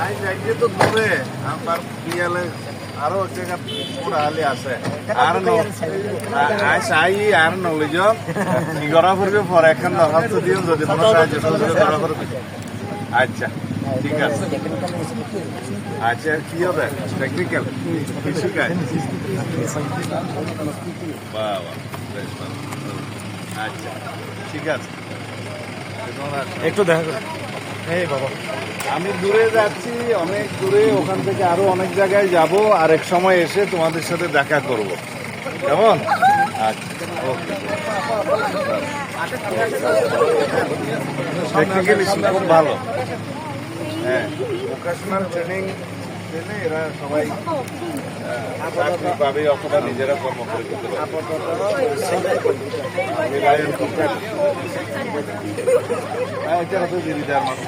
I যাইয়ে তো দূরে আমার পিয়ালে আরো এক জায়গা পুরা আলি আছে আর আই চাই আর নলেজ কি করা করবে পরে এখন দরখাস্ত দিও যদি কোনো সাহায্য সহযোগিতা করা করবে আচ্ছা ঠিক আছে আচ্ছা কি হবে টেকনিক্যাল কি শিখায় বাহ বাহ বেশ ভালো আচ্ছা ঠিক আছে একটু দেখা করো। এই বাবা, আমি দূরে যাচ্ছি অনেক দূরে, ওখান থেকে আরো অনেক জায়গায় যাব, আরেক সময় এসে তোমাদের সাথে দেখা করব, কেমন? আচ্ছা ওকে। টেকনিক্যালি খুব ভালো, হ্যাঁ ভোকেশনাল ট্রেনিং দিলে এরা সবাই চাকরি পাবে অথবা নিজেরা কর্ম করে করতে পারবে। এটা তো দিদি দেওয়ার মানুষ।